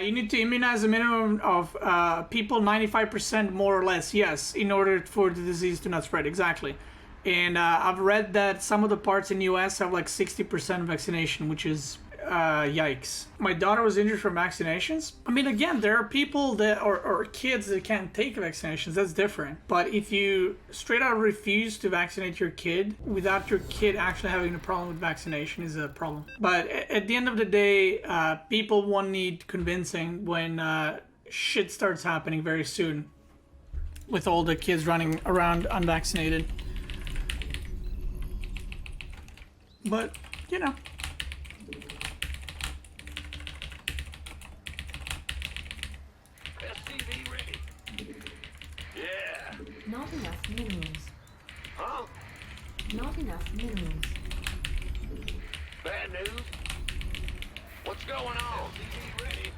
You need to immunize a minimum of people 95% more or less, yes, in order for the disease to not spread. Exactly. And I've read that some of the parts in the US have like 60% vaccination, which is yikes. My daughter was injured from vaccinations. I mean, again, there are people that or kids that can't take vaccinations. That's different. But if you straight out refuse to vaccinate your kid without your kid actually having a problem with vaccination is a problem. But at the end of the day, people won't need convincing when shit starts happening very soon with all the kids running around unvaccinated. But, you know. Not enough minerals. Huh? Not enough minerals. Bad news? What's going on? Ready?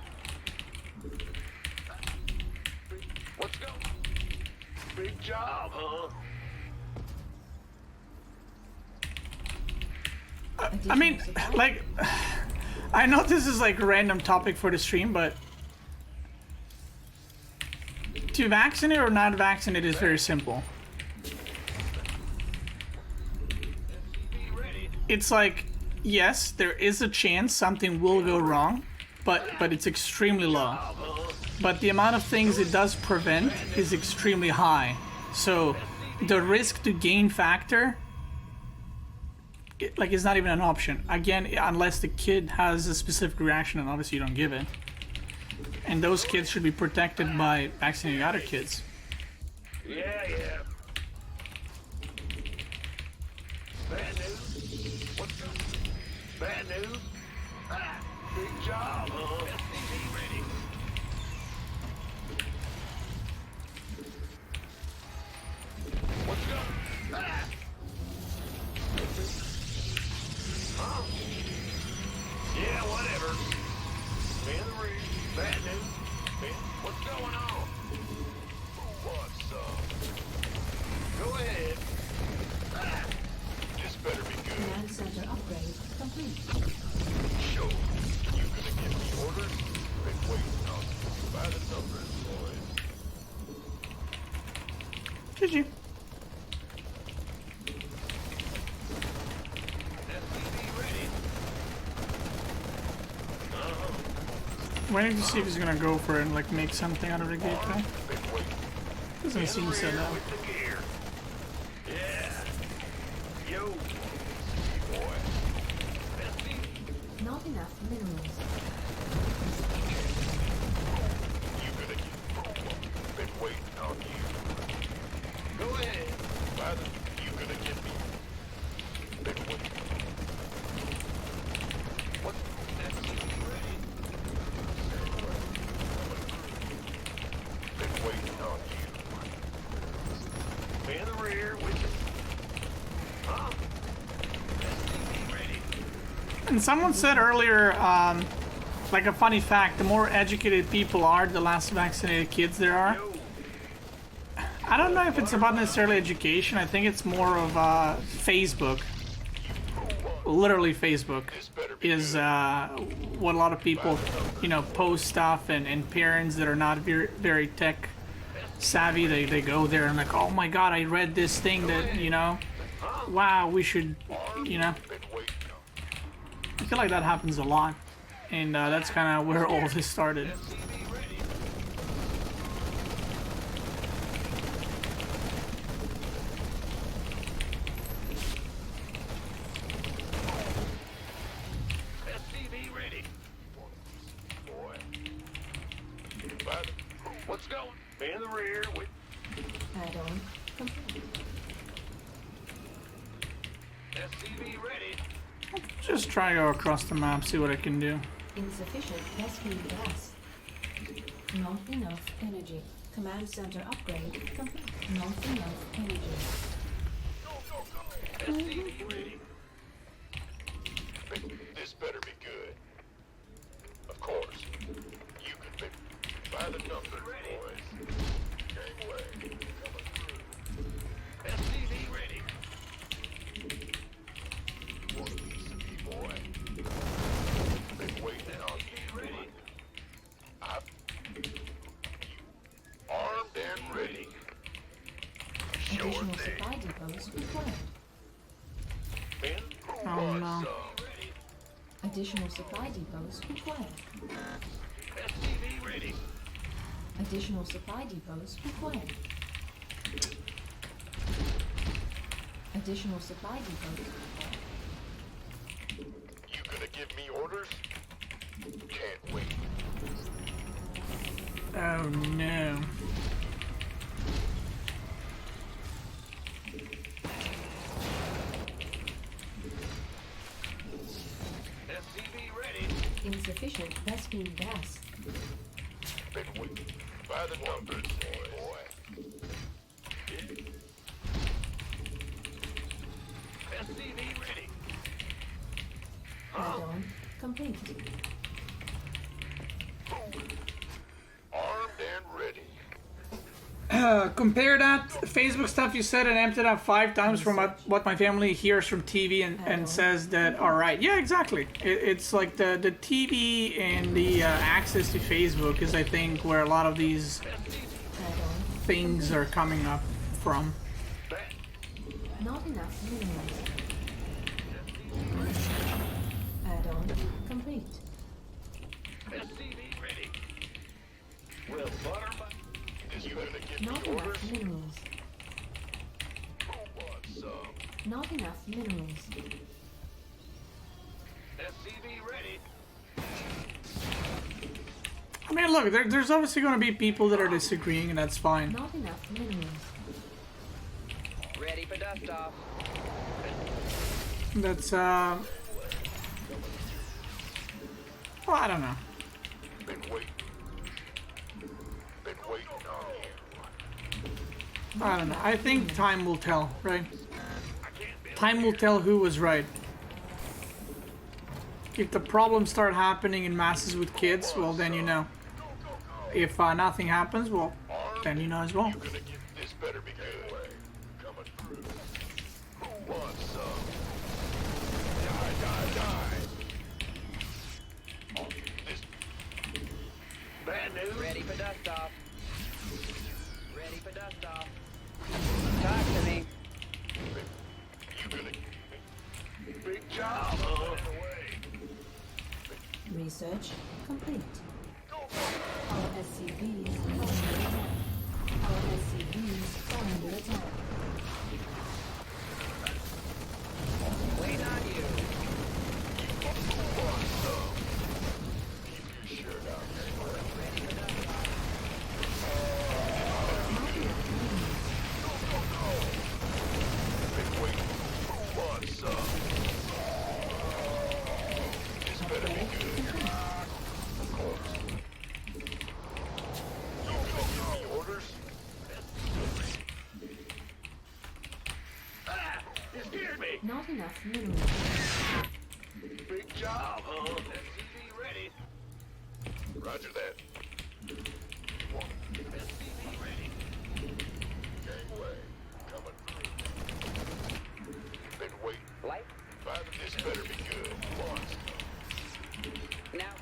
What's going? Big job, huh? I mean, like, I know this is like a random topic for the stream, but to vaccinate or not vaccinate is very simple. It's like, yes, there is a chance something will go wrong, but it's extremely low. But the amount of things it does prevent is extremely high. So the risk to gain factor, like, it's not even an option. Again, unless the kid has a specific reaction, and obviously you don't give it. And those kids should be protected by vaccinating other kids. Yeah. Bad news? What's up? Bad news? Big job, huh? SCV ready. What's up? Huh? Yeah, whatever. Man the ring. Bad news. Man, what's going on? What's up? Go ahead. This better be good. Command center upgrade complete. Sure. You gonna give me orders? Been waiting on you by the numbers, boys. GG. Waiting to see if he's gonna go for it and like make something out of the gameplay. Doesn't seem so now. Yeah. Yo. Boy. Not enough minerals. You gonna get been waiting on you. Go ahead. Father, you gonna get me. Been waiting. What? Ready? Been waiting on you. In the rear with you. Huh? Ready? And someone said earlier, like a funny fact, the more educated people are, the less vaccinated kids there are. I don't know if it's about necessarily education. I think it's more of Facebook. Literally Facebook is what a lot of people, you know, post stuff, and parents that are not very tech savvy, they go there and like, oh my god, I read this thing that, you know, wow, we should, you know. I feel like that happens a lot, and that's kind of where all this started. What's going? In the rear with Add-on complete. SCV ready. Just try to go across the map, see what I can do. Insufficient rescue gas. Not enough energy. Command center upgrade complete. Not enough energy. SCV ready. This better be good. Of course. You can pick by the number, boys. Gameplay coming through. SCV ready. One piece of me, boy. Been waiting on you. Ready. supply depots required. Men, who Oh, wants no. some? Additional supply depots required. SCV ready. Additional supply depots required. Additional supply depots required. You gonna give me orders? Can't wait. Oh no. SCV ready. Insufficient Vespine gas. Been waiting. By the numbers, boy. SCV ready. Add-on complete. Armed and ready. Compare that Facebook stuff you said and amped it up 5 times from what my family hears from TV and says that, alright. Yeah, exactly. It's like the TV and the access to Facebook is, I think, where a lot of these Add-on. things are coming up from. Not enough minerals. Add-on complete. SCV ready. Well, butter my... Is you gonna give Not me orders? enough minerals. Who wants some? Not enough minerals. SCV ready. I mean, look, there's obviously going to be people that are disagreeing, and that's fine. Not enough minerals. Ready for dust off. That's, well, I don't know. Been waiting. Been waiting on you. I don't know. I think time will tell, right? Time will tell who was right. If the problems start happening in masses with kids, well, then you know. If nothing happens, well, then you know as well. You gonna get this better be good. Coming through. Who wants some? Die. Oh, this bad news. Ready for dust off. Ready for dust off. Talk to me. You gonna big job, huh? Research complete. Our SCVs are under attack. Our SCVs are under attack. Wait on you. Keep your shirt out. Been waiting. Who wants some? This better be good. Of course. You gonna give me orders? Ah! You scared me! Not enough minerals. Big job, huh? SCV ready. Roger that. SCV ready. Gangway. Coming through. Been waiting. Light. This better be good. Wants. Now,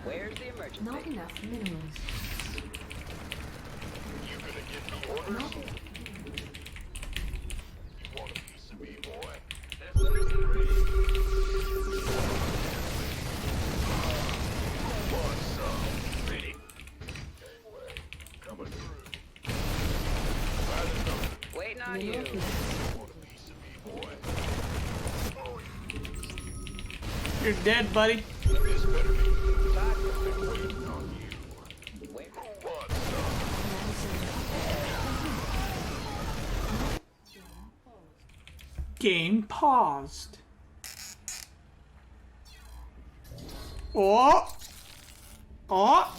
where's the emergency? Not enough minerals. You gonna give me orders? Not You want a piece of me, boy? SCV ready. Want some? Ready. Gangway. Coming through. By the number. Waiting on you. mineral pieces. Want a piece of me, boy? You're dead, buddy. This better be good. Talk to Been waiting on you. me. Wait. Who wants some? Command center Game paused. Oh! Oh!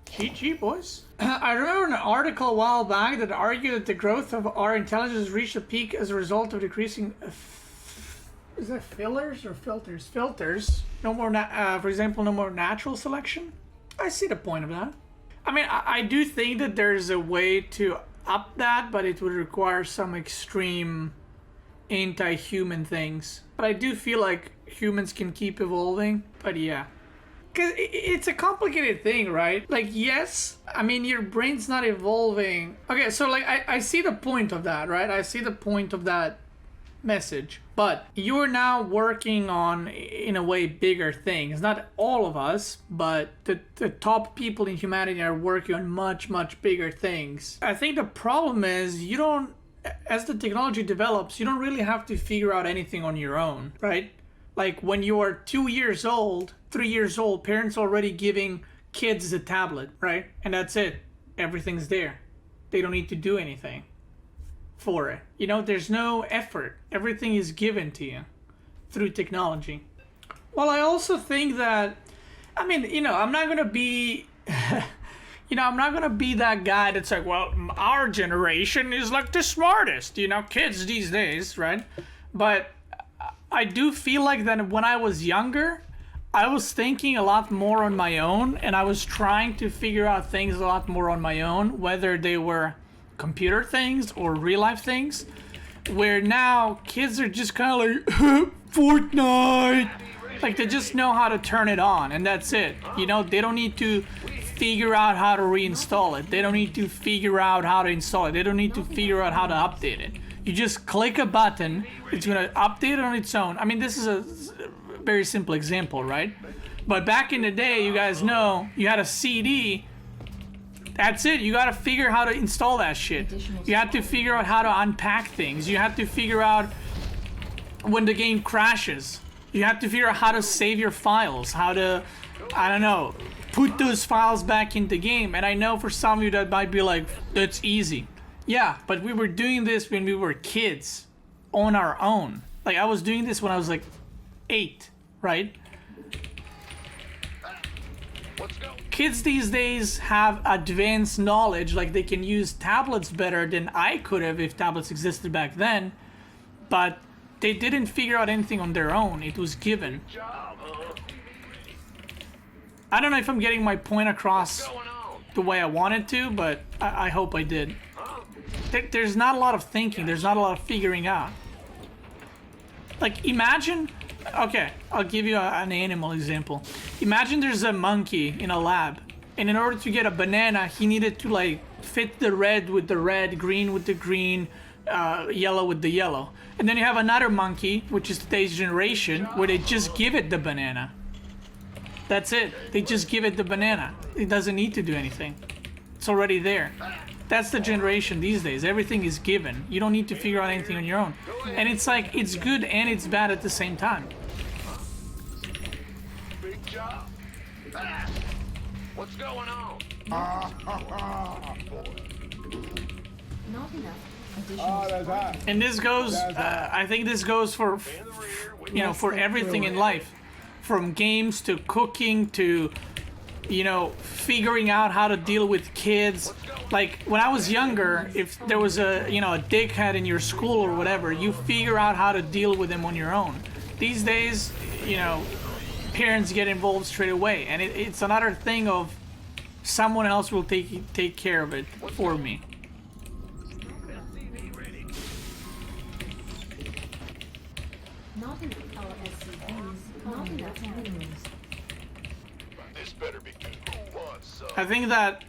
GG, boys. I remember an article a while back that argued that the growth of our intelligence reached a peak as a result of decreasing... is that fillers or filters? Filters. No more, for example, no more natural selection. I see the point of that. I mean, I do think that there's a way to up that, but it would require some extreme anti-human things. But I do feel like humans can keep evolving. But yeah. Because it's a complicated thing, right? Like, yes, I mean, your brain's not evolving. Okay, so like, I see the point of that, right? I see the point of that message. But you're now working on, in a way, bigger things. Not all of us, but the top people in humanity are working on much, much bigger things. I think the problem is you don't, as the technology develops, you don't really have to figure out anything on your own, right? Like when you are 2 years old, 3 years old, parents already giving kids a tablet, right? And that's it. Everything's there. They don't need to do anything for it. You know, there's no effort. Everything is given to you through technology. Well, I also think that, I mean, you know, I'm not going to be, you know, I'm not going to be that guy that's like, well, our generation is like the smartest, you know, kids these days, right? But I do feel like that when I was younger, I was thinking a lot more on my own, and I was trying to figure out things a lot more on my own, whether they were computer things or real life things, where now kids are just kind of like, Fortnite! Like, they just know how to turn it on, and that's it. You know, they don't need to figure out how to reinstall it. They don't need to figure out how to install it. They don't need to figure out how to update it. You just click a button, it's gonna update it on its own. I mean, this is a very simple example, right? But back in the day, you guys know, you had a CD. That's it. You gotta figure how to install that shit. You have to figure out how to unpack things. You have to figure out when the game crashes. You have to figure out how to save your files, how to, I don't know, put those files back in the game. And I know for some of you that might be like, that's easy. Yeah, but we were doing this when we were kids on our own. Like, I was doing this when I was like 8, right? Kids these days have advanced knowledge, like they can use tablets better than I could have if tablets existed back then, but they didn't figure out anything on their own. It was given. I don't know if I'm getting my point across the way I wanted to, but I hope I did. There's not a lot of thinking. There's not a lot of figuring out. Like, imagine... Okay, I'll give you an animal example. Imagine there's a monkey in a lab, and in order to get a banana, he needed to, like, fit the red with the red, green with the green, yellow with the yellow. And then you have another monkey, which is today's generation, where they just give it the banana. That's it. They just give it the banana. It doesn't need to do anything. It's already there. That's the generation these days. Everything is given. You don't need to figure out anything on your own. And it's like, it's good and it's bad at the same time. Big job. What's going on? Not enough additional And this goes, I think this goes for, you know, for everything in life. From games to cooking to, you know, figuring out how to deal with kids. Like, when I was younger, if there was a, you know, a dickhead in your school or whatever, you figure out how to deal with them on your own. These days, you know, parents get involved straight away, and it's another thing of someone else will take care of it for me. Not enough our SCVs, not enough minerals. This better be good. Who wants some? I think that,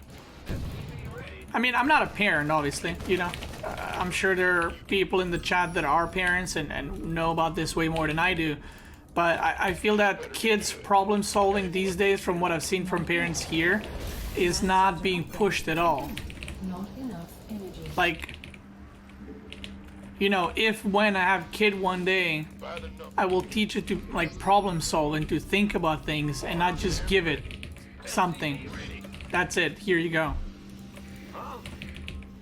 I mean, I'm not a parent, obviously, you know. I'm sure there are people in the chat that are parents and know about this way more than I do. But I feel that kids' problem solving these days, from what I've seen from parents here, is not being pushed at all. Not enough energy. Like, you know, when I have a kid one day, I will teach it to, like, problem solve and to think about things and not just give it something. That's it. Here you go.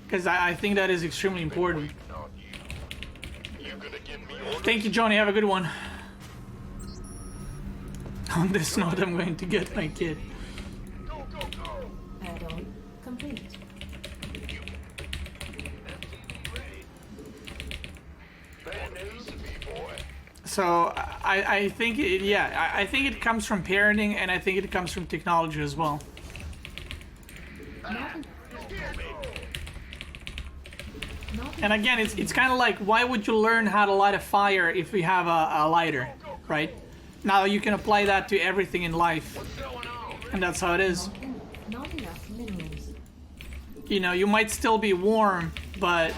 Because I think that is extremely important. Thank you, Johnny. Have a good one. On this note, I'm going to get my kid. Add-on complete. So I think I think it comes from parenting, and I think it comes from technology as well. And again, it's kind of like, why would you learn how to light a fire if you have a lighter, right? Now you can apply that to everything in life, and that's how it is. Not enough minerals. You know, you might still be warm, but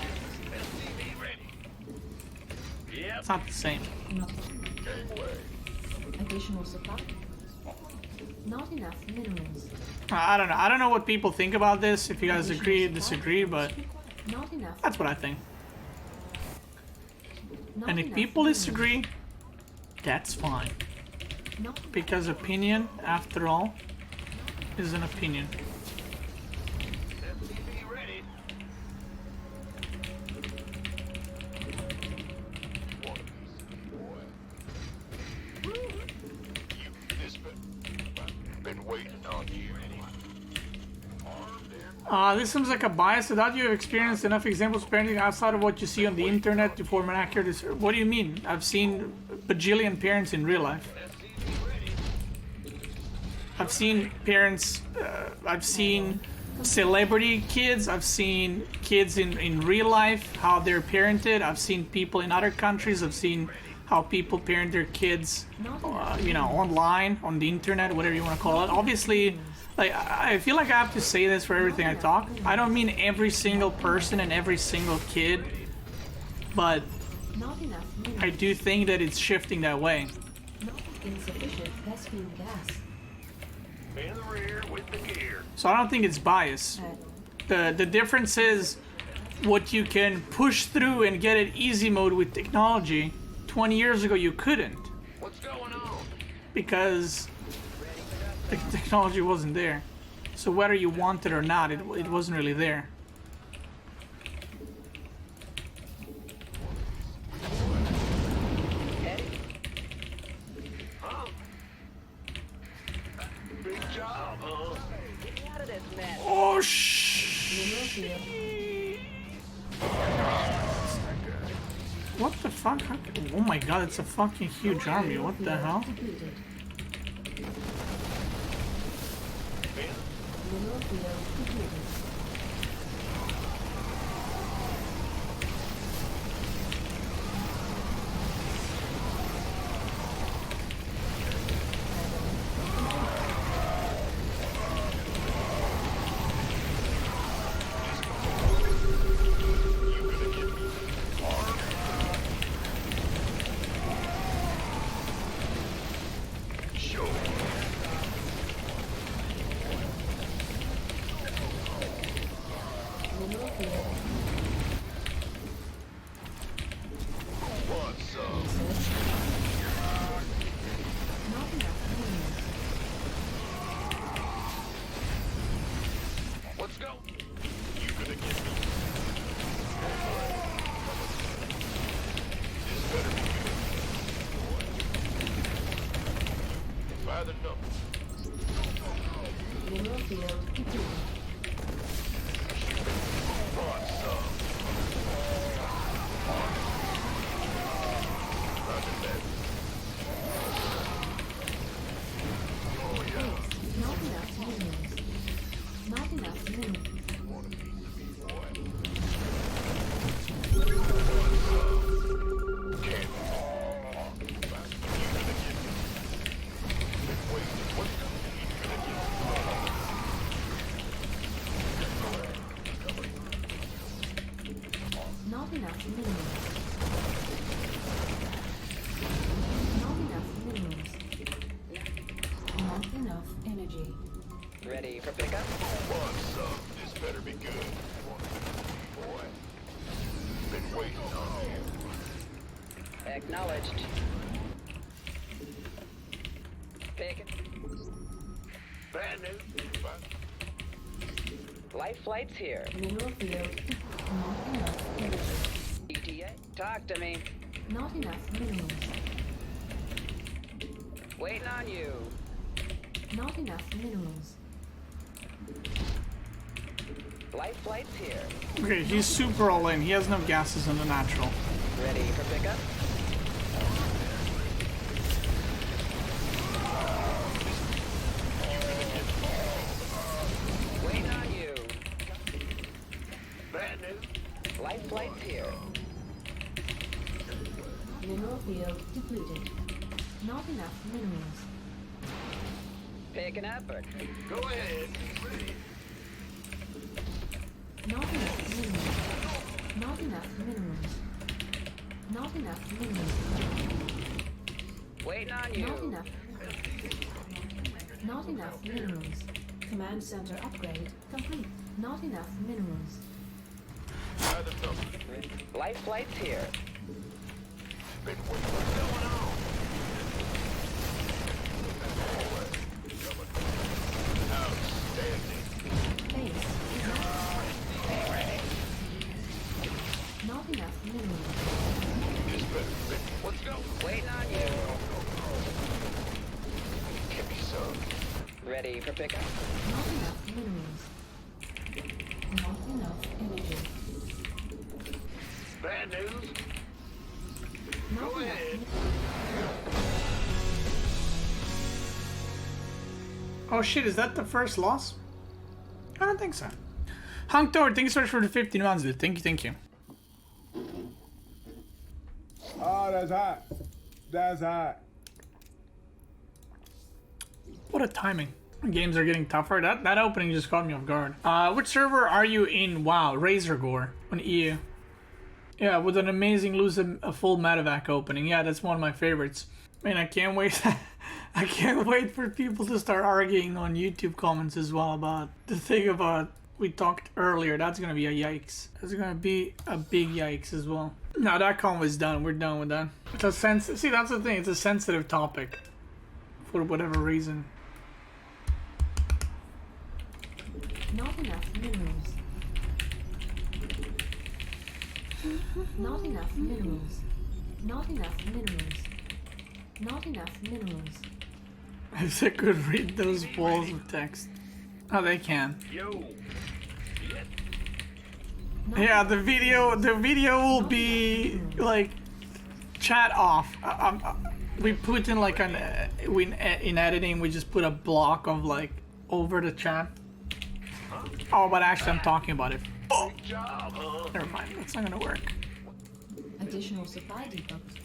it's not the same. Not additional supply. Not enough minerals. I don't know. I don't know what people think about this. If you guys agree, disagree, but Not enough. that's what I think. Not And if enough people minerals. disagree, that's fine. Not Because opinion, after all, is an opinion. SCV ready. One piece, boy. This been waiting on you. This seems like a bias. Without you have experienced enough examples of parenting outside of what you see on the internet to form an accurate. What do you mean? I've seen bajillion parents in real life. I've seen parents. I've seen celebrity kids. I've seen kids in real life how they're parented. I've seen people in other countries. I've seen how people parent their kids. You know, online, on the internet, whatever you want to call it. Obviously. Like, I feel like I have to say this for everything I talk. I don't mean every single person and every single kid, but Not enough minerals. I do think that it's shifting that way. Not insufficient rescue gas. In the rear with the gear. So I don't think it's bias. The difference is what you can push through and get at easy mode with technology. 20 years ago you couldn't What's going on? because the technology wasn't there. So whether you want it or not, it wasn't really there. Big job, huh? Get me out of this mess. Oh shh! Mineral field. What the fuck? Oh my god, it's a fucking huge army. What the hell? Depleted. Mineral field depleted. Mineral field. What's up? Not enough minerals. Let's go. You gonna get me? This better be good. By the numbers. Mineral field depleted. What's up? Roger that. Oh yeah. Not enough minerals. Not enough minerals. Want a piece of me, boy? Can't. You gonna get me? Been waiting. What's coming? You gonna get me? Not enough minerals. Not enough minerals. Not enough energy. Ready for pickup? What's up? This better be good. Want a piece of me, boy? Been waiting on you. Acknowledged. Picking. Bad news. Life flight's here. Mineral field. Not enough energy. ETA, talk to me. Not enough minerals. Waiting on you. Not enough minerals. Life flight's here. Okay, he's super all in. He has no gases in the natural. Ready for pickup? Waiting on you. Bad news. Life flight's here. Mineral field depleted. Not enough minerals. Picking up or Go ahead. Not enough minerals. Not enough minerals. Not enough minerals. waiting on you. Not enough. Not enough minerals. Command center upgrade complete. Not enough minerals. By the number. Life flight's here. Been waiting. What's going on? Outstanding. Base is not enough minerals. This better fit. Let's go. Waiting on you. Give me some. Ready for pickup. Not enough minerals. Not enough energy. Bad news. Not Go enough. ahead. Oh shit, is that the first loss? I don't think so. Hunk Tower, thank you so much for the 15 months, dude. Thank you, thank you. Oh, that's hot. That's hot. What a timing. Games are getting tougher. That opening just caught me off guard. Which server are you in? Wow, Razorgore on EU. Yeah, with an amazing lose a full Medivac opening. Yeah, that's one of my favorites. Man, I can't wait. I can't wait for people to start arguing on YouTube comments as well about the thing about we talked earlier. That's gonna be a yikes. That's gonna be a big yikes as well. Now that comment is done. We're done with that. It's a see, that's the thing. It's a sensitive topic for whatever reason. Not enough minerals. Not enough minerals. Not enough minerals. Not enough minerals. If they could read those walls of text. Oh, they can. Yo. Yeah, the video will be like chat off. We put in like in editing we just put a block of like over the chat. Oh, but actually I'm talking about it. Oh, Good job, huh? never mind. That's not gonna work. Additional supply depots.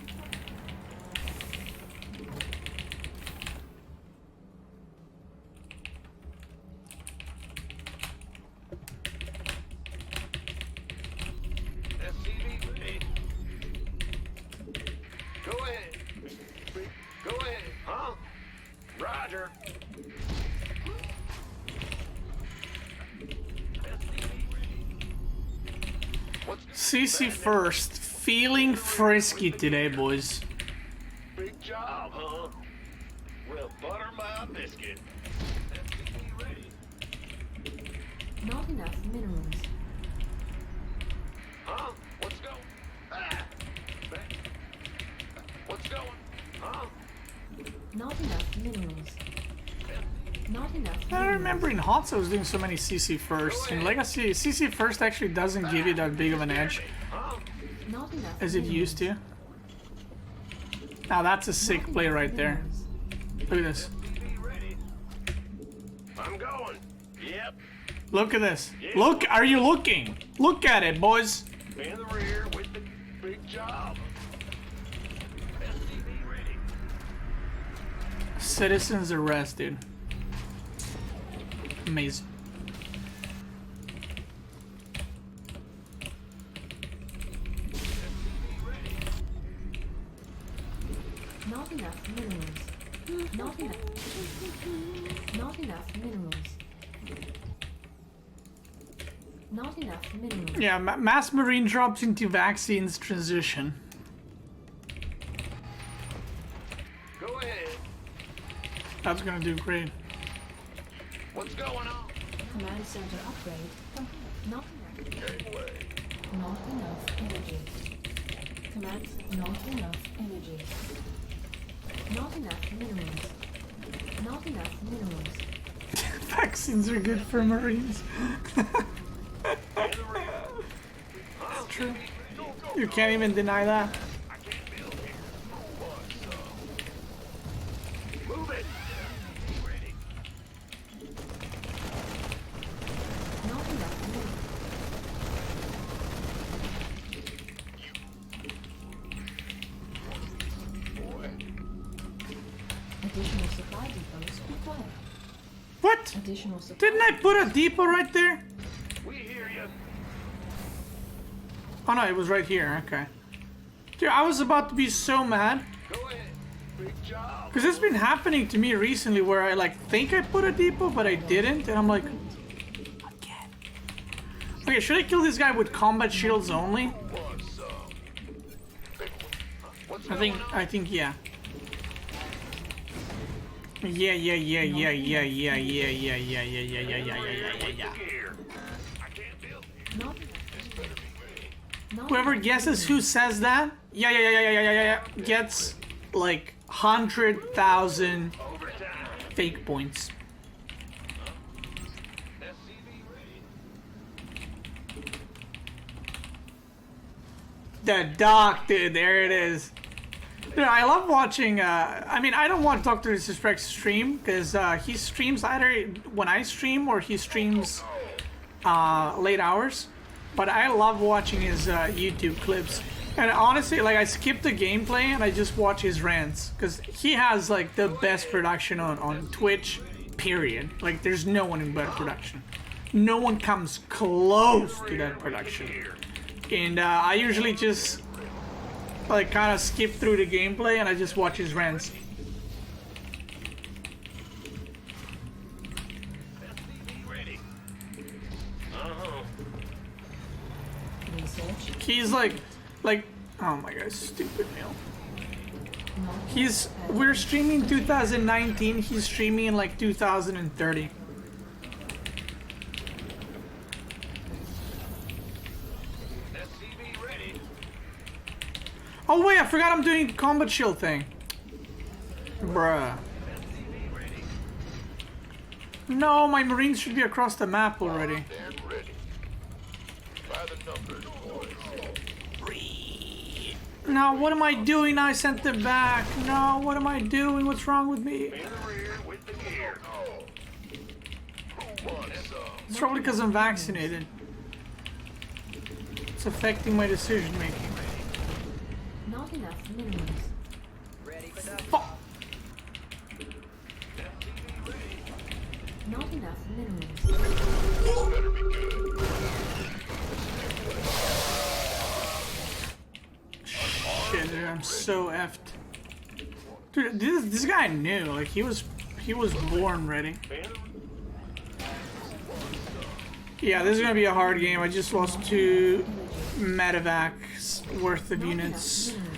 SCV ready. Go ahead. Go ahead. Huh? Roger. CC first. Feeling frisky today, boys. Big job, huh? Well, butter my biscuit. SCV ready. Not enough minerals. Huh? What's going? Ah! What's going? Huh? Not enough minerals. Not enough I minerals. remember in HOTS I was doing so many CC first. In Legacy, CC first actually doesn't give you that big of an edge Huh? Not enough as it minerals. used to. Now that's a sick Not play enough right there. minerals. Look at this. SCV ready. I'm going. Yep. Look at this. Look, are you looking? Look at it, boys. In the rear with the big job. SCV ready. Citizens arrest, dude. Amazing. Not enough minerals. Not enough. Not enough minerals. Not enough minerals. Yeah, mass marine drops into vaccines transition. Go ahead. That's gonna do great. What's going on? Command center upgrade complete. Not enough. Gateway. Not enough energy. Command. Not enough energy. Not enough minerals. Not enough minerals. Vaccines are good for marines. In the rear. It's true. You can't even deny that. I can't build here. Move it. Ready. Not enough minerals. What? Additional supply. Didn't I put a depot right there? We hear you. Oh no, it was right here. Okay. Dude, I was about to be so mad. Go ahead. Big job. Because it's been happening to me recently where I like think I put a depot, but I didn't. And I'm like, again. Okay, should I kill this guy with combat shields only? Want some? Big one. What's I going on? think, yeah. Yeah. Here. I can't build. Not, not Whoever guesses who says that, yeah, gets like 100,000 Overtime. fake points. SCV ready. The doc, dude, there it is. Dude, I love watching, I mean, I don't want Dr. Disrespect stream, because he streams either when I stream or he streams late hours. But I love watching his YouTube clips. And honestly, like, I skip the gameplay and I just watch his rants. Because he has, like, the best production on Twitch, period. Like, there's no one in better production. No one comes close to that production. And I usually just like kind of skip through the gameplay and I just watch his rants. Ready. research. He's like, oh my god, stupid mail. Not We're streaming 2019, he's streaming in like 2030. SCV ready. Oh wait, I forgot I'm doing combat shield thing. Bruh. No, my marines should be across the map already. And ready. By the numbers, boys. No, what am I doing? I sent them back. No, what am I doing? What's wrong with me? In the rear with the gear. Who wants some? It's probably because I'm vaccinated. It's affecting my decision making. not enough minerals. Ready for dust. Fuck. Not enough minerals. This better be good. Shit, dude, I'm so effed. Dude, this guy knew. Like he was born ready. Yeah, this is gonna be a hard game. I just lost 2 Medivacs worth of Not units. enough minerals.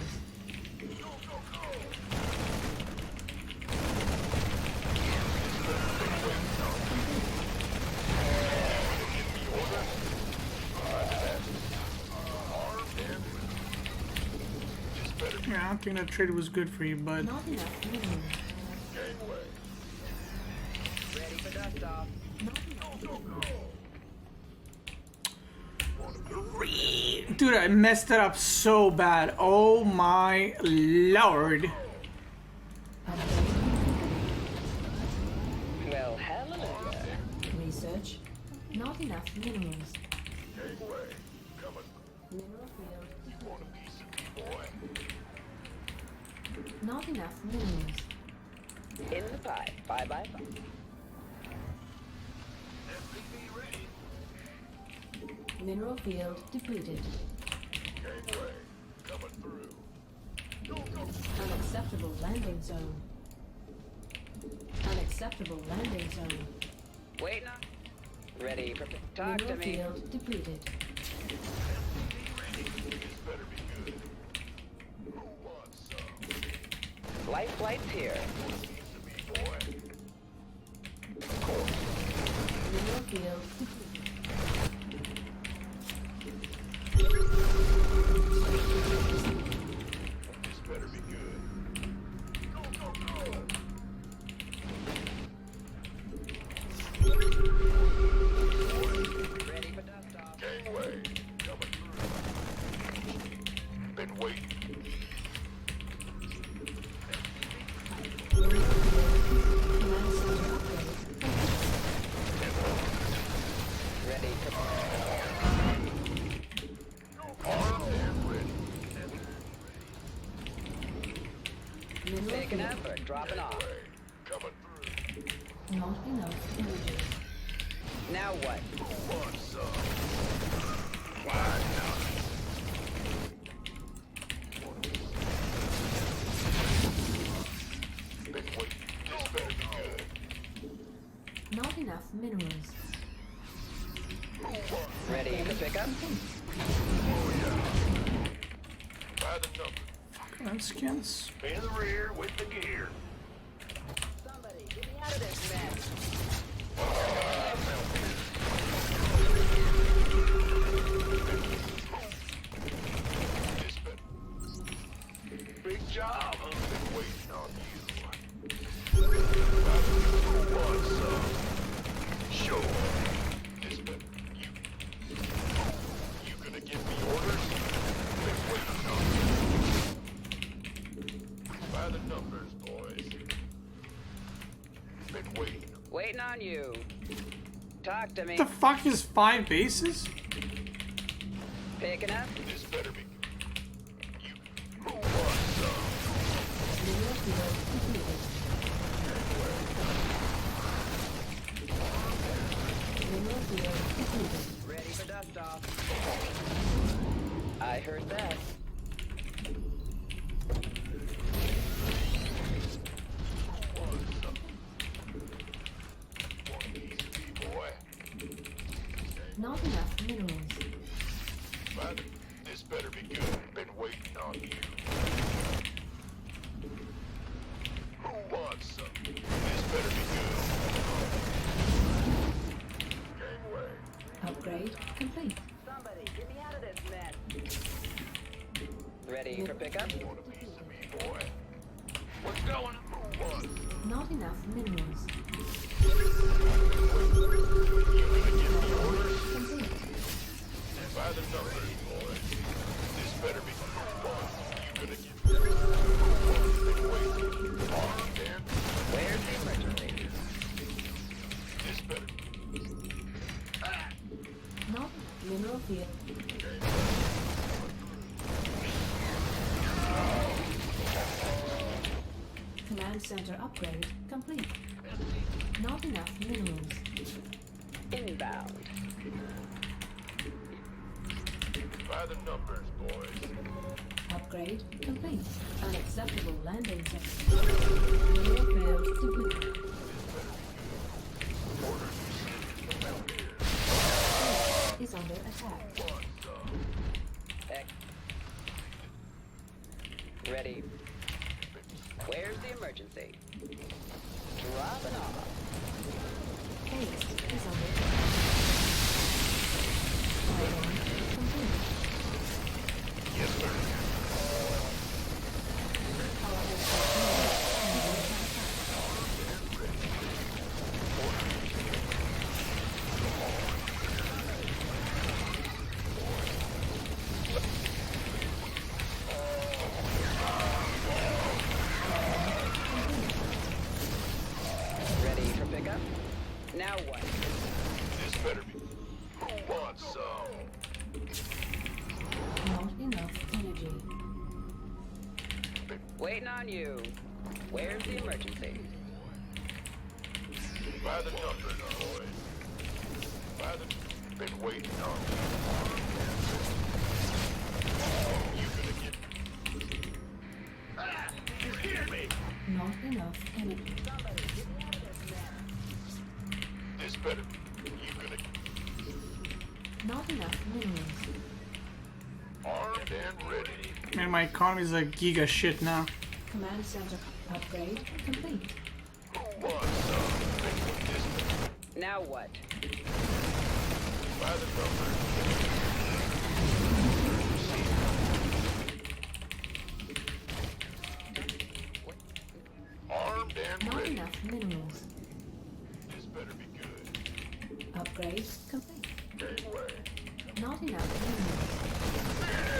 Yeah, I don't think that trade was good for you, bud. Not enough minerals. Ready for dust off. Not enough. Dude, I messed it up so bad. Oh my lord. Well, hallelujah. Research. Not enough minerals. Gateway. Coming. Mineral field. Want a piece of me, boy? Not enough minerals. In the pie. Bye bye. SCV ready. Mineral field depleted. Gateway. Coming through. Unacceptable landing zone. Unacceptable landing zone. Wait. Ready for talk to Mineral me. field depleted. This better be good. Who wants some? Life flight's here. Piece of me, boy? Mineral field depleted. This better be good. Go, go, go! Ready for dust off. Gateway. Coming through. Been waiting. Command center upgrade. Ready for Armed and ready. Mineral taking field. up or dropping off. Gateway. Coming through. Not enough energy. Now what? Who wants some? Why not? Been waiting. This better be good. Not enough minerals. Ready to pick up? Oh yeah. By the number. Fucking skins. In the rear with the gear. Somebody, get me out of this mess. This better. Big job. I've been waiting on you. Who wants some? Sure. This better. You gonna give me orders? Been waiting on you. By the numbers, boys. Been waiting. Waiting on you. Talk to me. What the fuck is 5 bases? Picking up? This better be. You. Who wants some? Mineral field completed. Mineral field completed. Ready for dust off. I heard that. One of these be, boy. Not enough minerals. But this better be good. Been waiting on you. Who wants some? This better be good. Gangway. Upgrade complete. Somebody, get me out of this mess. Ready for pickup? Want a piece of me, boy? What's going on? Who wants? Not enough minerals. You gonna give me orders? Complete. By the numbers, boys. This better be good. Who wants? You gonna give me been waiting. Armed and Where's the emergency? this better. Not mineral field. Command center upgrade complete. Not enough minerals. Inbound. By the numbers, boys. Upgrade complete. Unacceptable landing zone. Mineral field complete. Is under attack. X. Ready. Where's the emergency? Dropping off. Base is under attack. Item complete. Yes, sir. Powerhouse under attack. Ready for pickup? Now what? This better be. Who wants some? Not enough energy. Waiting on you. Where's the emergency? By the numbers, boys. By the. Been waiting on you. You gonna get. Ah! You hear me? Not enough energy. This better. You gonna. Not enough minerals. Armed and ready. Man, my economy is like giga shit now. Command center upgrade complete. Who wants some? This Now what? by the numbers. Armed and Not ready. enough minerals. This better be good. Upgrade complete. Gangway. Not enough minerals.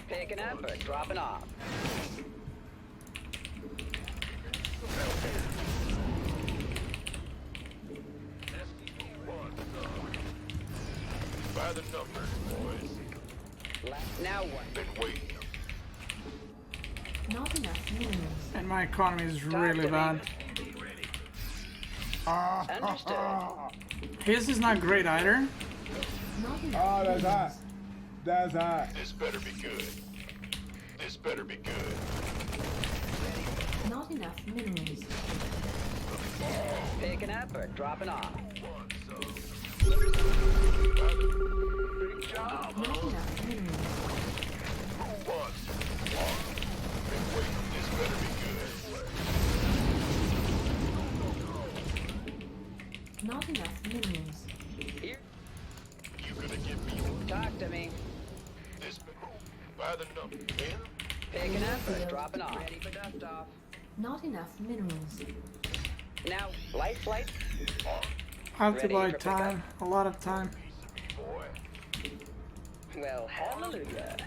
Picking up or dropping off? By the numbers, boys. Now what? Been waiting. Not enough minerals. And my economy is really bad. Understood. His is not great either. Not Oh, enough that's minerals. hot. That's hot. This better be good. This better be good. Not enough minerals. Picking up or dropping off. Big job. Not enough minerals. Who wants more? Wait, this better be good. Not enough minerals. Here. You gonna give me your Talk to me. this by the number, man? Picking up or dropping off. Ready for dust off. Not enough minerals. Now, light flight. I have to Ready buy for pickup? time, a lot of time. Boy, Well, hallelujah.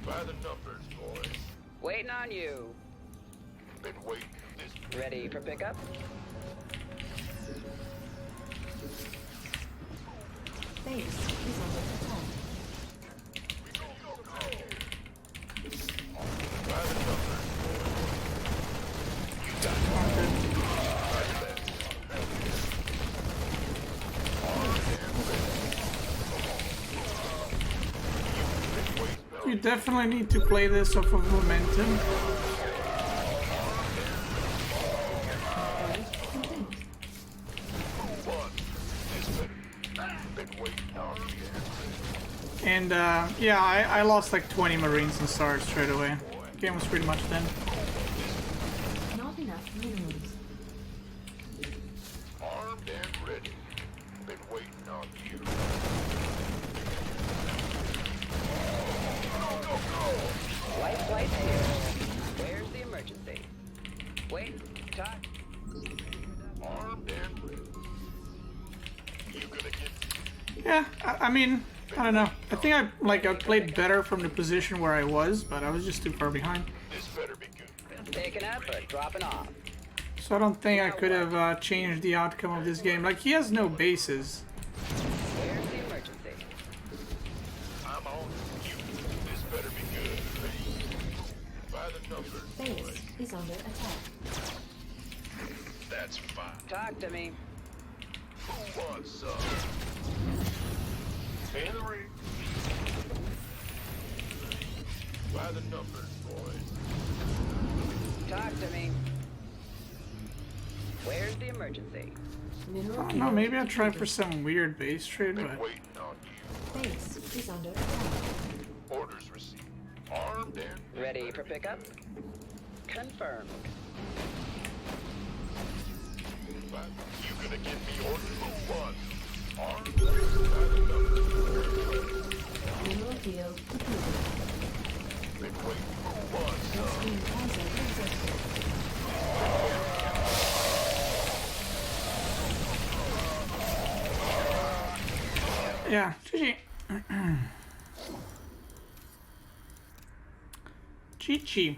by the numbers, boys. Waiting on you. Been waiting this Ready for pickup? Base is under attack. by the numbers. You definitely need to play this off of momentum. And yeah, I lost like 20 Marines and start straight away. Game was pretty much done. Not enough minerals. Armed and ready. Been waiting on you. Light flight here. Where's the emergency? Wait, talk. Armed and ready. You gonna get Yeah, I mean, I don't know. I think I played better from the position where I was, but I was just too far behind. this better be good. Picking up or dropping off. So I don't think I could have changed the outcome of this game. Like, he has no bases. Where's the emergency? I'm on you. This better be good. By the numbers, Base boys. is under attack. That's fine. Talk to me. Who wants some? Henry. By the numbers, boys. Talk to me. Where's the emergency? Mineral I don't know, field maybe I'll try depleted. for some weird base trade, Been but waiting on you. Base is under attack. Orders received. Armed and Ready for pickup? Confirmed. you gonna give me orders? Who wants? Armed by the numbers. Mineral field depleted. Been waiting. Who wants? Extreme hazard exhausted. yeah, GG. GG.